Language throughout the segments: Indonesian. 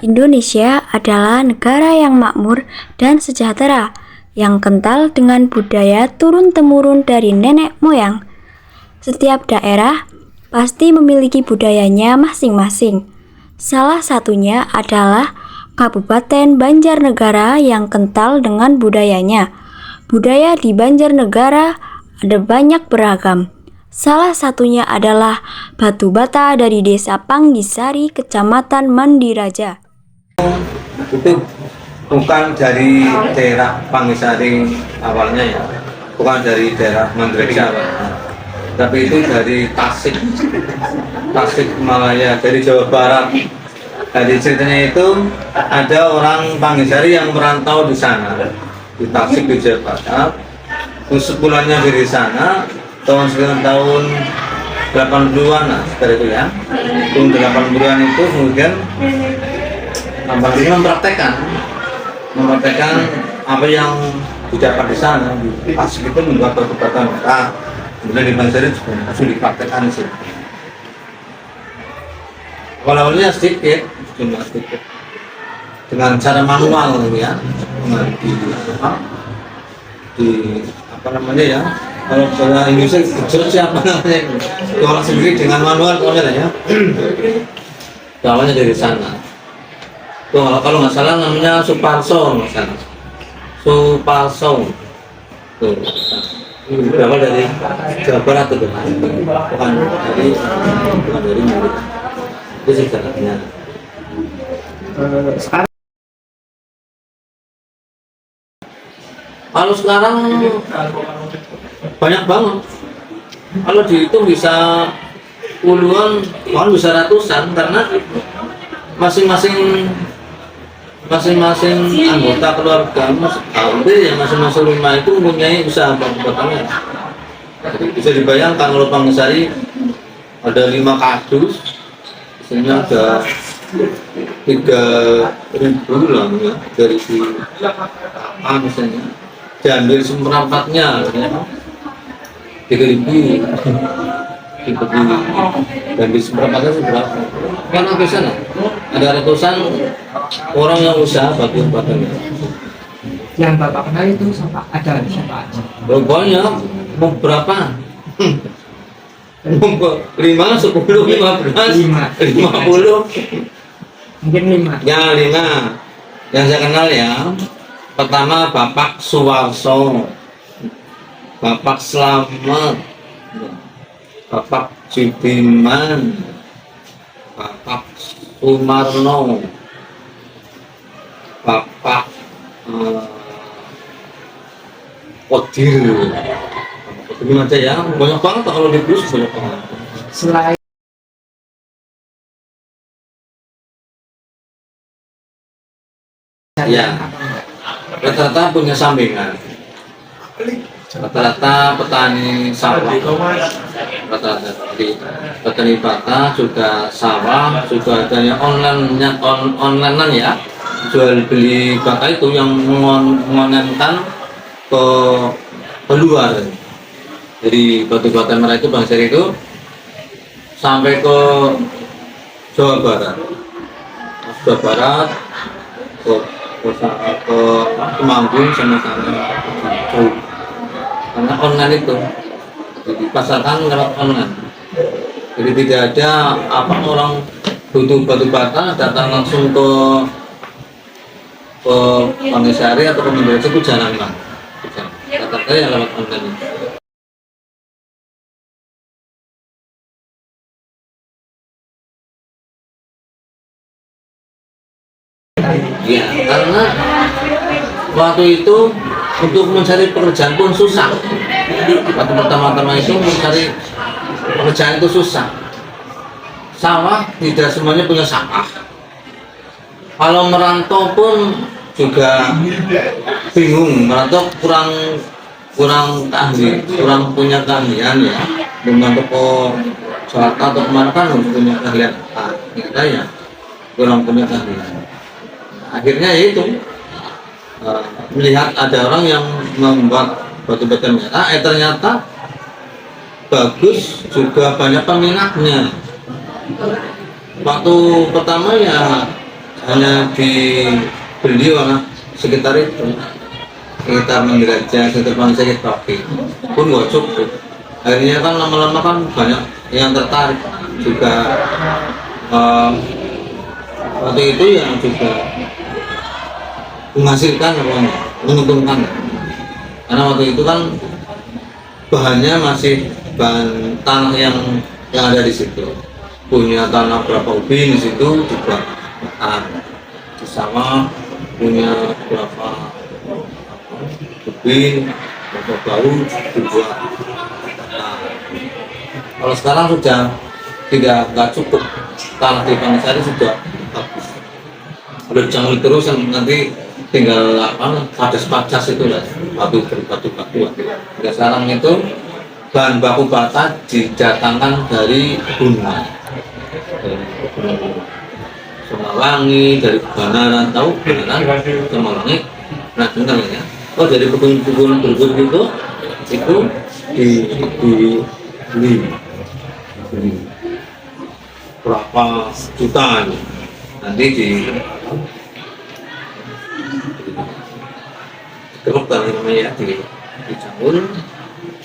Indonesia adalah negara yang makmur dan sejahtera, yang kental dengan budaya turun-temurun dari nenek moyang. Setiap daerah pasti memiliki budayanya masing-masing. Salah satunya adalah Kabupaten Banjarnegara yang kental dengan budayanya. Budaya di Banjarnegara ada banyak beragam. Salah satunya adalah batu bata dari Desa Panggisari, Kecamatan Mandiraja. Itu bukan dari daerah Panggisari awalnya ya, bukan dari daerah Mandiraja, tapi itu dari Tasik Malaya, dari Jawa Barat. Jadi ceritanya itu ada orang Panggisari yang merantau di sana, di Tasik, di Jawa Barat. Terus sepulangnya dari sana tahun 80-an lah, seperti itu ya. Tahun 80-an itu kemudian mempraktekkan apa yang didapat di sana. Di Tasik itu membuat batu-batuan merah, kemudian di Banjarnegara juga langsung dipraktekkan sih. Awalnya sedikit, cuma sedikit dengan cara manual ya, di apa namanya ya, kalau bahasa Indonesia siapa namanya, diolah sendiri dengan manual pokoknya ya. Awalnya dari sana. Tuh, kalau nggak salah namanya Suparso, nggak salah. Suparso. Tuh, ini berawal dari Jawa Barat tuh, bukan dari Murid. Itu sejarahnya. Kalau sekarang banyak banget. Kalau dihitung bisa puluhan, bahkan bisa ratusan, karena masing-masing anggota keluarga hampir ya, masing-masing rumah itu mempunyai usaha batu-batuannya. Jadi bisa dibayangkan kalau Panggisari ada 5 kardus, isinya ada 3.000 lah ya, dari si apa misalnya, diambil seperempatnya ya, 3.000 dan di seperempatnya seberapa? Kan bisa lah, ada ratusan orang yang usaha batu-batuannya. Yang Bapak kenal itu ada siapa aja? Banyak, beberapa? 5, 10, 15, 50. Mungkin 5. Ya 5 yang saya kenal ya. Pertama Bapak Suwarso, Bapak Slamet, Bapak Judiman, Bapak Sumarno, Bapak Kodir. Ini aja ya, banyak banget kalau di bus, banyak banget. Selain Ya, rata-rata punya sampingan. Rata-rata petani sawah, rata-rata di petani bata juga sawah, juga ada yang onlinean ya, jual beli bata itu yang mengonenkan ke luar. Jadi batu-batuan mereka itu Bangisari itu sampai ke Jawa Barat, ke Temanggung sama jauh. Karena online itu dipasarkan lewat online, jadi tidak ada apa orang butuh batu bata datang langsung ke Panggisari atau ke Mandiraja itu jarang lah, rata-rata ya lewat online. Ya, karena waktu itu untuk mencari pekerjaan pun susah. Waktu pertama-tama itu mencari pekerjaan itu susah. Sawah tidak semuanya punya sawah. Kalau merantau pun juga bingung. Merantau kurang punya keahlian ya. Membantu ke Jakarta atau kemana kan harus punya keahlian. Kita ya kurang punya keahlian. Akhirnya itu melihat ada orang yang membuat batu-batuan merah, ternyata bagus, juga banyak peminatnya. Waktu pertama ya hanya dibeli oleh sekitar itu, sekitar Menggeraja, sekitar Pangseket Pagi pun nggak cukup. Akhirnya kan lama-lama kan banyak yang tertarik juga. Waktu itu yang juga menghasilkan namanya, menguntungkan, karena waktu itu kan bahannya masih bahan tanah yang ada di situ, punya tanah berapa ubin di situ juga sama, punya berapa ubin, berapa bau dibuat. Nah, kalau sekarang sudah nggak cukup, tanah di Pangsari sudah habis, udah jangan terus yang nanti tinggal padas itu lah, batu. Ya, sekarang itu bahan baku bata didatangkan dari Gunung Semarwangi, dari Banaran, tahu Banaran Semarwangi, nah dengar ya, dari kebun berbun itu dibeli berapa jutaan, nanti dikeruk tadi namanya, dicampur,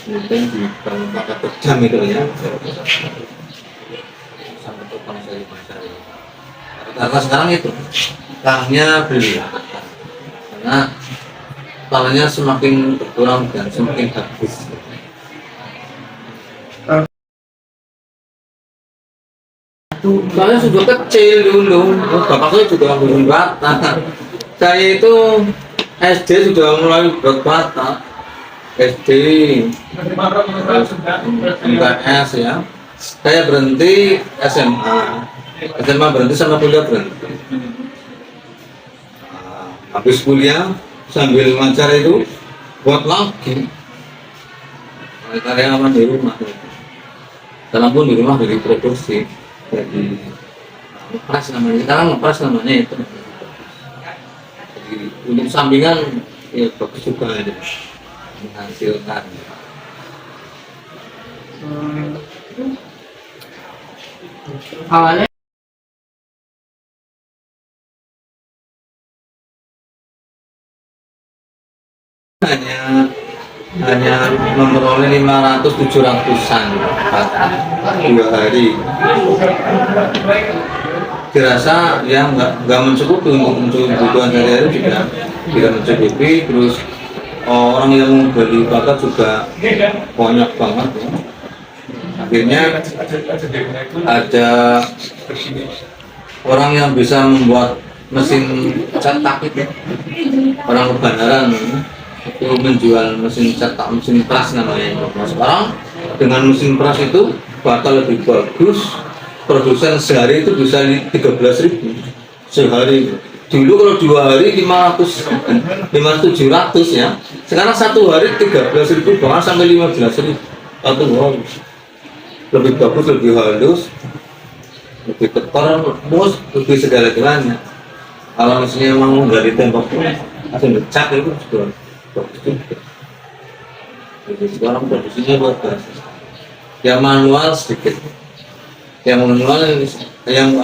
kemudian dibangun pakai pejam itu ya, sampai ke Pangsari. Karena sekarang itu tanahnya beli, karena tanahnya semakin berkurang dan semakin habis. Saya sudah kecil dulu, bapak saya juga belum bata. Saya itu SD sudah mulai berbata, SD, MTS ya. Saya berhenti SMA berhenti sama kuliah berhenti. Habis kuliah sambil ngajar itu buat lagi karyawan di rumah. Dalam pun di rumah dari produksi. Jadi ngepres namanya, sekarang ngepres namanya itu. Jadi untuk sampingan ya bagus juga ya, menghasilkan. Awalnya hanya memperoleh 500-700an 2 hari. Dirasa ya nggak mencukupi untuk kebutuhan sehari-hari, juga tidak mencukupi. Terus orang yang beli bakat juga banyak banget ya. Akhirnya ada orang yang bisa membuat mesin cetak itu, orang Banaran itu menjual mesin cetak, mesin pras namanya. Nah, sekarang dengan mesin pras itu bakal lebih bagus, produsen sehari itu bisa 13.000 sehari. Dulu kalau 2 hari 500-700 ya, sekarang 1 hari 13.000 bahkan sampai 15.000 satu hari. Lebih bagus, lebih halus, lebih ketor, mus, lebih segala-galanya. Kalau misalnya mau dari tembok pun langsung dicat itu juga bagus juga. Jadi sekarang produksinya luar biasa. Yang manual sedikit, yang manual yang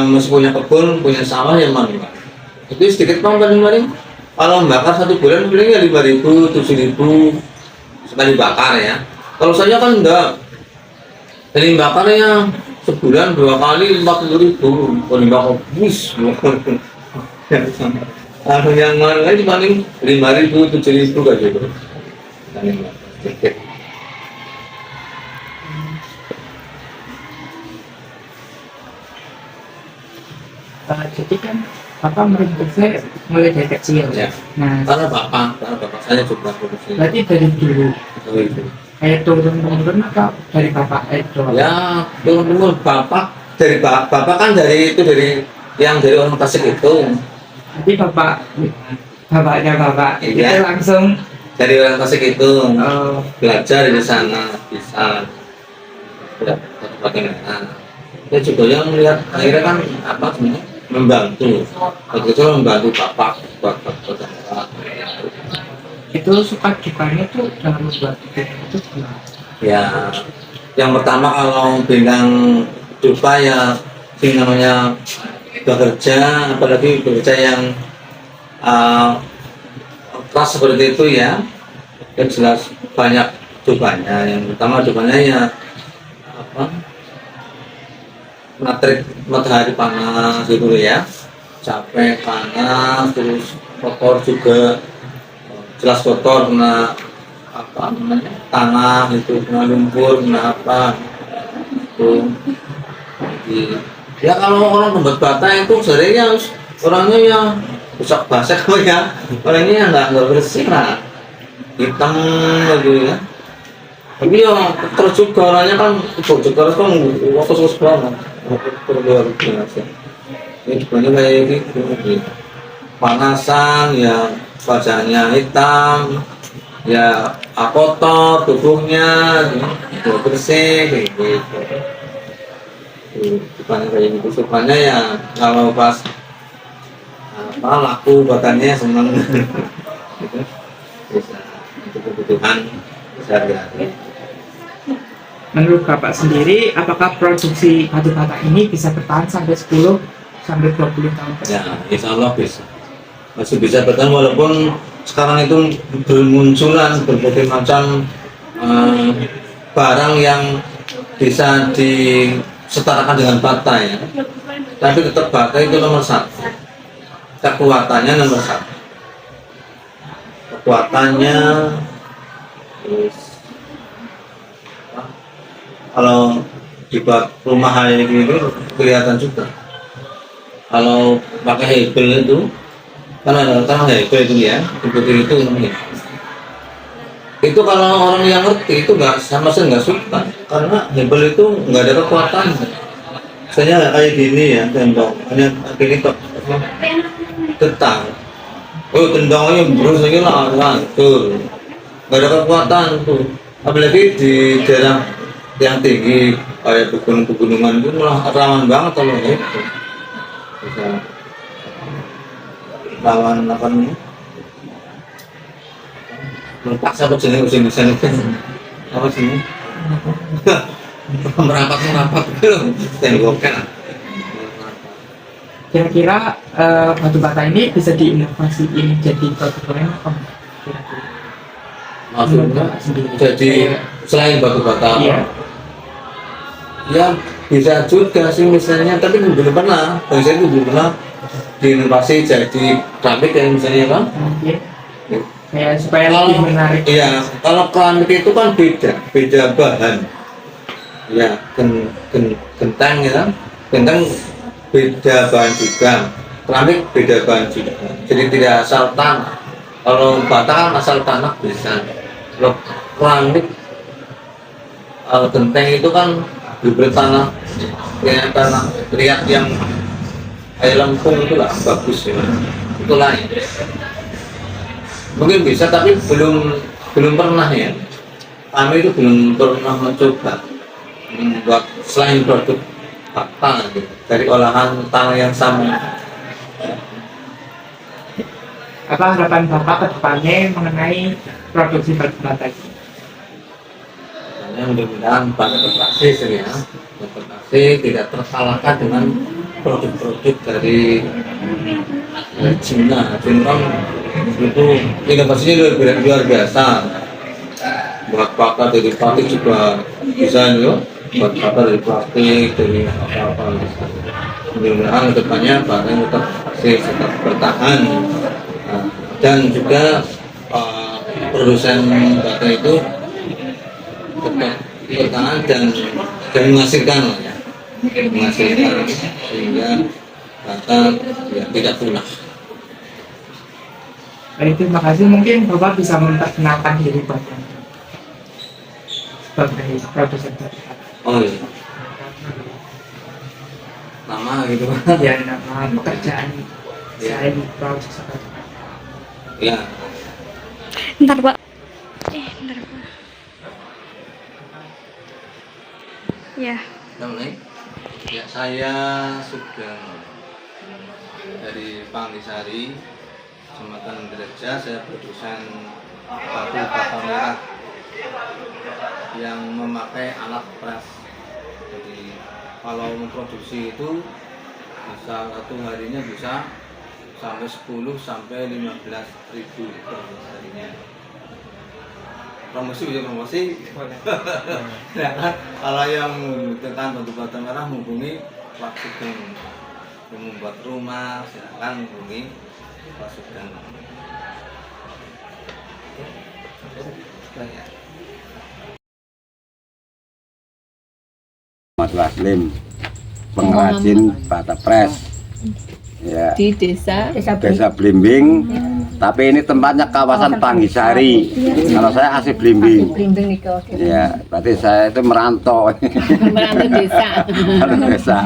masih punya kebun, punya sawah yang manual itu sedikit paling. Kalau membakar 1 bulan bilangnya 5.000, 7.000 sekali bakar ya. Kalau saya kan enggak, jadi bakarnya sebulan 2 kali 40.000, kalau dibakar bus. Kalau yang manual itu paling 5.000, 7.000 kan gitu. Sedikit. jadi kan Bapak merintis saya mulai dari kecil Ya. Nah, Karena bapak saya juga produksi. berarti dari dulu Itu. kayak turun atau dari Bapak itu? Ya, turun bapak dari bapak kan dari yang dari orang Tasik itu. Jadi bapaknya Bapak itu Iya. langsung Dari orang Tasik itu oh, belajar di sana, bisa bagaimana. Ya juga yang melihat akhirnya kan apa sebenarnya membantu. Waktu itu membantu bapak. itu suka dukanya tuh dalam membuat itu gimana? Ya, yang pertama kalau bilang dupa ya sing namanya bekerja, apalagi bekerja yang uh, keras seperti itu ya, yang jelas banyak cobanya. Yang pertama cobanya ya apa, matahari panas gitu ya, capek, panas, terus kotor juga, jelas kotor, kena apa namanya, tanah itu, kena lumpur, kena apa itu. Jadi, ya kalau orang pembuat bata itu sebenarnya orangnya yang rusak basah ya, orangnya yang nggak bersih lah, hitam lagi ya. Tapi ya terus juga orangnya kan juga terus kan fokus banget, luar biasa. Ini banyak kayak gitu, panasan ya, wajahnya hitam ya, kotor tubuhnya, nggak bersih kayak gitu. Bukan kayak gitu, supaya ya kalau pas apa laku batannya seneng gitu, bisa untuk kebutuhan sehari-hari. Menurut Bapak sendiri, apakah produksi batu bata ini bisa bertahan sampai 10 sampai 20 tahun ke Ya, depan? insya Allah bisa, masih bisa bertahan walaupun sekarang itu bermunculan berbagai macam barang yang bisa disetarakan dengan bata ya, tapi tetap bata itu nomor satu, kekuatannya nomor satu, kekuatannya. Terus apa, kalau dibuat rumah kayak gitu kelihatan juga. Kalau pakai hebel itu kan ada hebel itu ya, seperti itu namanya. Itu kalau orang yang ngerti itu nggak, sama sekali nggak suka, karena hebel itu nggak ada kekuatan. Misalnya kayak gini ya, tembok hanya gini kok getah, oh tendangnya terus aja lah hancur, nggak ada kekuatan tuh. Apalagi di daerah yang tinggi kayak pegunungan itu malah rawan banget kalau itu bisa lawan apa namanya, melepas apa jenis usin itu apa sih merapat gitu temboknya. Kira-kira batu bata ini bisa diinovasiin jadi produk lain apa enggak? Kira-kira. Maksudnya jadi selain batu bata, Iya. ya bisa juga sih misalnya, tapi belum pernah, saya itu belum pernah diinovasi jadi keramik kayak misalnya kan. Mungkin kayak supaya Kalau lebih menarik. iya, kalau keramik itu kan beda bahan ya, genteng ya kan, genteng beda bahan juga, keramik beda bahan juga, jadi tidak asal tanah. Kalau bata kan asal tanah bisa, kalau keramik genteng itu kan diberi tanah, ya tanah liat yang kayak lempung itu lah, bagus ya, itu lain. Mungkin bisa tapi belum pernah ya, kami itu belum pernah mencoba membuat selain produk bata gitu, dari olahan tanah yang sama. Apa harapan Bapak ke depannya mengenai produksi batu bata ini? Hanya mudah-mudahan pada berbasis ya, berbasis tidak terkalahkan dengan produk-produk dari Cina. Cina kan itu inovasinya luar biasa. Buat bata dari plastik juga bisa ya, buat bata dari plastik, dari apa-apa bisa. Mudah-mudahan kedepannya bata tetap masih tetap bertahan. Nah, dan juga produsen bata itu tetap bertahan dan menghasilkan lah ya, menghasilkan sehingga bata ya, tidak punah. Baik, terima kasih. Mungkin Bapak bisa memperkenalkan diri Bapak sebagai produsen batu bata. Oh iya, nama gitu Ya, nama pekerjaan ya, saya di produksi batu bata. ya. Ntar Pak. Ntar Pak. Ya. Namanya? Ya, saya sudah dari Pangisari, Kecamatan Gereja. Saya produsen batu bata merah yang memakai alat pres. Jadi kalau memproduksi itu bisa satu harinya bisa sampai 10 sampai 15.000 liter harinya. Promosi bisa promosi. Ya kan? Kalau yang membutuhkan batu bata merah menghubungi Pak Sugeng. Yang membuat rumah silakan menghubungi Pak Sugeng. Mas Waslim, pengrajin bata pres, ya, di desa Desa Blimbing. Tapi ini tempatnya kawasan Panggisari. Kalau saya asli Blimbing. Ya, berarti saya itu merantau. merantau desa. Desa.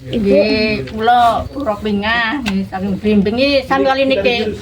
Di pulau Ropinga, saking Blimbing ini sambil niki